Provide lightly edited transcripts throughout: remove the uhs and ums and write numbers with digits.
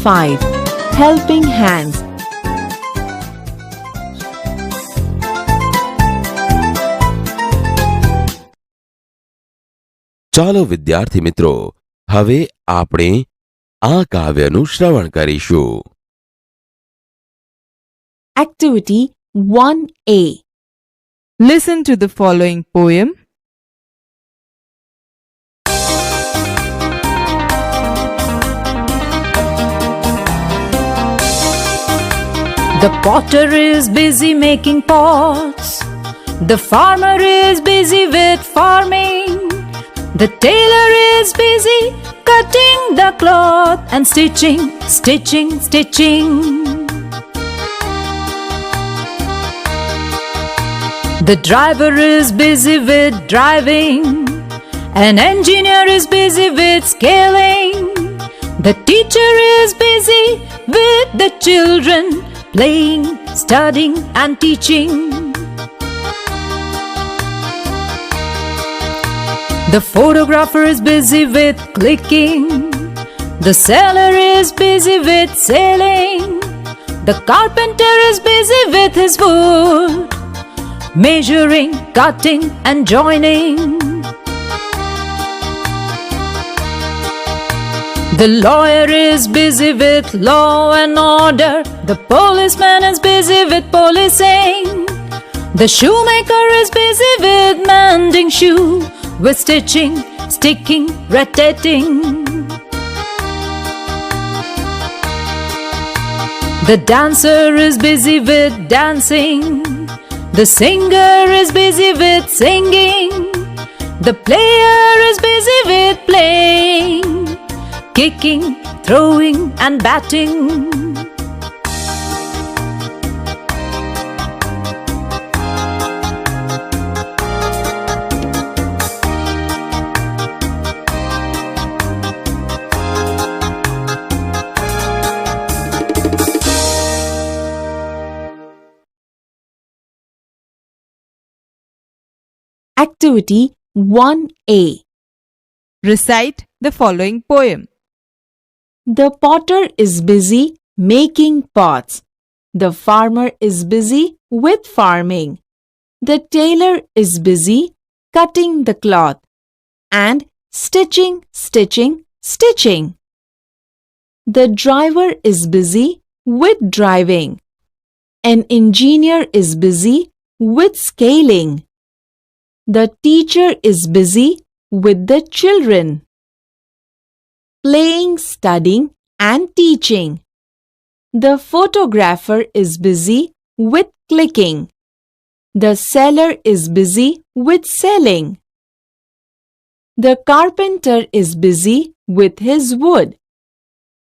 5. Helping hands. ચાલો વિદ્યાર્થી મિત્રો, હવે આપણે આ કાવ્યનું શ્રવણ કરીશું. Activity 1A. Listen to the following poem. The potter is busy making pots. The farmer is busy with farming. The tailor is busy cutting the cloth and stitching, stitching, stitching. The driver is busy with driving. An engineer is busy with scaling. The teacher is busy with the children, playing, studying and teaching. The photographer is busy with clicking. The sailor is busy with sailing. The carpenter is busy with his wood, measuring, cutting and joining. The lawyer is busy with law and order. The policeman is busy with policing. The shoemaker is busy with mending shoe, with stitching, sticking, rotating. The dancer is busy with dancing. The singer is busy with singing. The player is busy with playing, kicking, throwing and batting. Activity 1A. Recite the following poem. The potter is busy making pots. The farmer is busy with farming. The tailor is busy cutting the cloth and stitching, stitching, stitching. The driver is busy with driving. An engineer is busy with scaling. The teacher is busy with the children, playing, studying and teaching. The photographer is busy with clicking. The sailor is busy with selling. The carpenter is busy with his wood,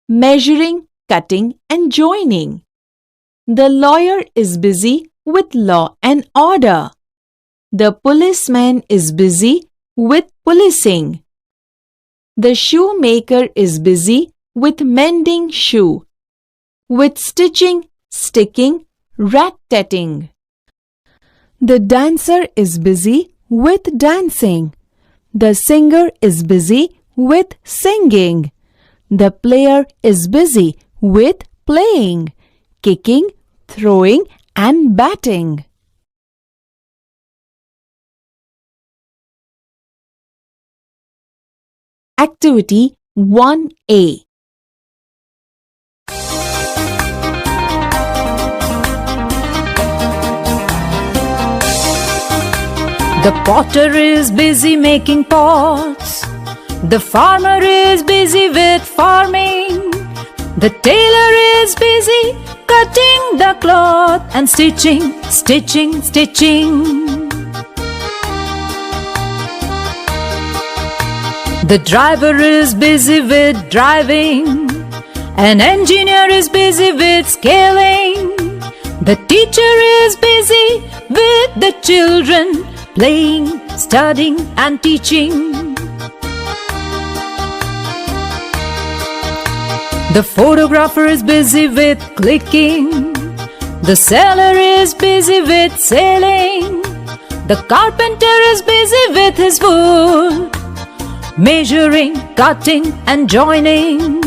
measuring, cutting and joining. The lawyer is busy with law and order. The policeman is busy with policing. The shoemaker is busy with mending shoe, with stitching, sticking, rat-tatting. The dancer is busy with dancing. The singer is busy with singing. The player is busy with playing, kicking, throwing and batting. Activity 1A. The potter is busy making pots. The farmer is busy with farming. The tailor is busy cutting the cloth and stitching, stitching, stitching. The driver is busy with driving. An engineer is busy with scaling. The teacher is busy with the children, playing, studying and teaching. The photographer is busy with clicking. The sailor is busy with sailing. The carpenter is busy with his wood, measuring, cutting and joining.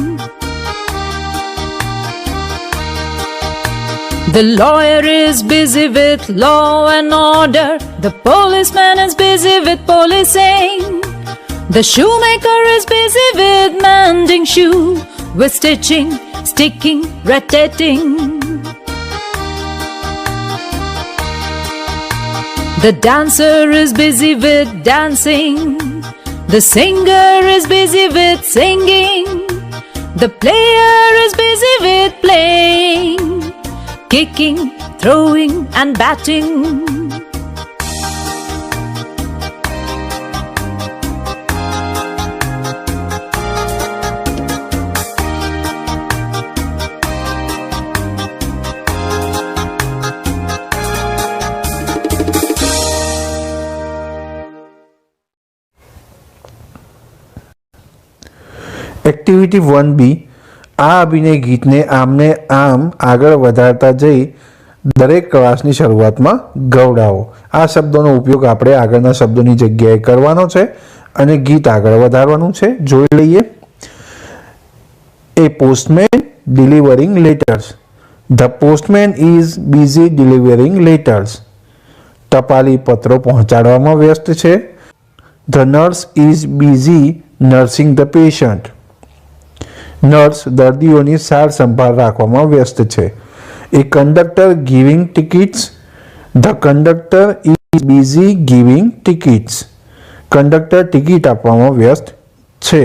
The lawyer is busy with law and order. The policeman is busy with policing. The shoemaker is busy with mending shoe, with stitching, sticking, rat-tatting. The dancer is busy with dancing. The singer is busy with singing. The player is busy with playing, kicking, throwing and batting. Activity 1B આ અભિનય ગીતને આમને આમ આગળ વધારતા જઈ દરેક ક્લાસની શરૂઆતમાં ગવડાવો. આ શબ્દોનો ઉપયોગ આપણે આગળના શબ્દોની જગ્યાએ કરવાનો છે અને ગીત આગળ વધારવાનું છે. જોઈ લઈએ. A postman delivering letters. The postman is busy delivering letters. ટપાલી પત્રો પહોંચાડવામાં વ્યસ્ત છે. The nurse is busy nursing the patient. Nurse દર્દીઓની સાર સંભાળ રાખવામાં વ્યસ્ત છે. A conductor giving tickets. The conductor is busy giving tickets. Conductor ticket આપવામાં વ્યસ્ત છે.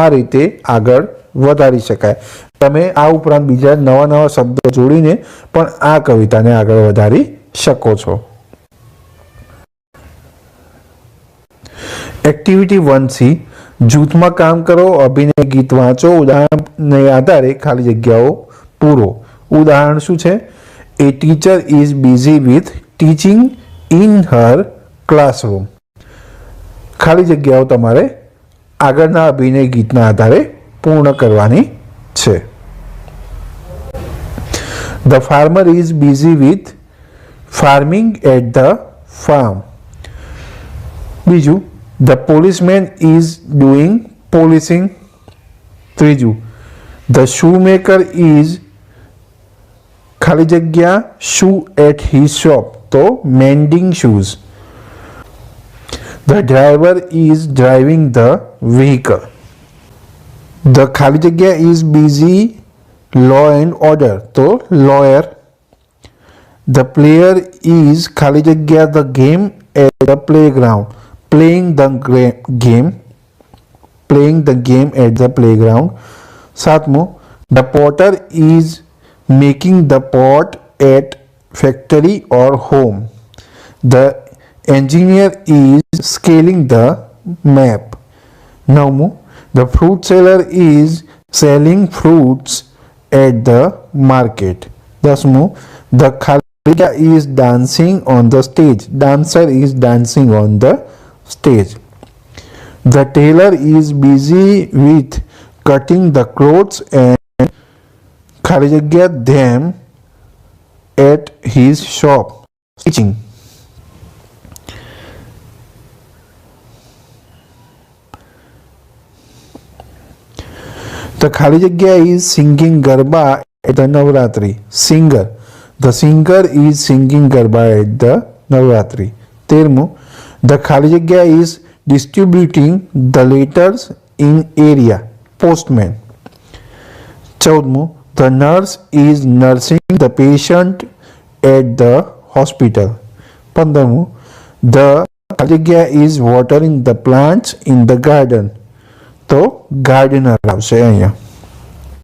આ રીતે આગળ વધારી શકાય. તમે આ ઉપરાંત બીજા નવા નવા શબ્દો જોડીને પણ આ કવિતાને આગળ વધારી શકો છો. એક્ટિવિટી 1C જૂથમાં કામ કરો, અભિનય ગીત વાંચો, ઉદાહરણને આધારે ખાલી જગ્યાઓ પૂરો. ઉદાહરણ શું છે? A teacher is busy with teaching in her classroom. ખાલી જગ્યાઓ તમારે આગળના અભિનય ગીતના આધારે પૂર્ણ કરવાની છે. The farmer is busy with farming at the farm. બીજું, The policeman is doing policing. ત્રીજું, the shoemaker is ખાલી જગ્યા shoe at his shop, તો mending shoes. The driver is driving the vehicle. The ખાલી જગ્યા is busy law and order, તો lawyer. The player is ખાલી જગ્યા the game at the playground, playing the game at the playground. સાતમું, the potter is making the pot at factory or home. The engineer is scaling the map. નવમું, the fruit seller is selling fruits at the market. દસમું, the khalija is dancing on the stage. Dancer is dancing on the stage. The tailor is busy with cutting the clothes and ખાલી જગ્યા them at his shop, stitching. The ખાલી જગ્યા is singing garba at the Navratri. Singer. The singer is singing garba at the Navratri. 13મું, the ખાલી જગ્યા is distributing the letters in area. Postman. 14મું, the nurse is nursing the patient at the hospital. 15મું, the ખાલી જગ્યા is watering the plants in the garden, તો gardener આવશે અહીંયા.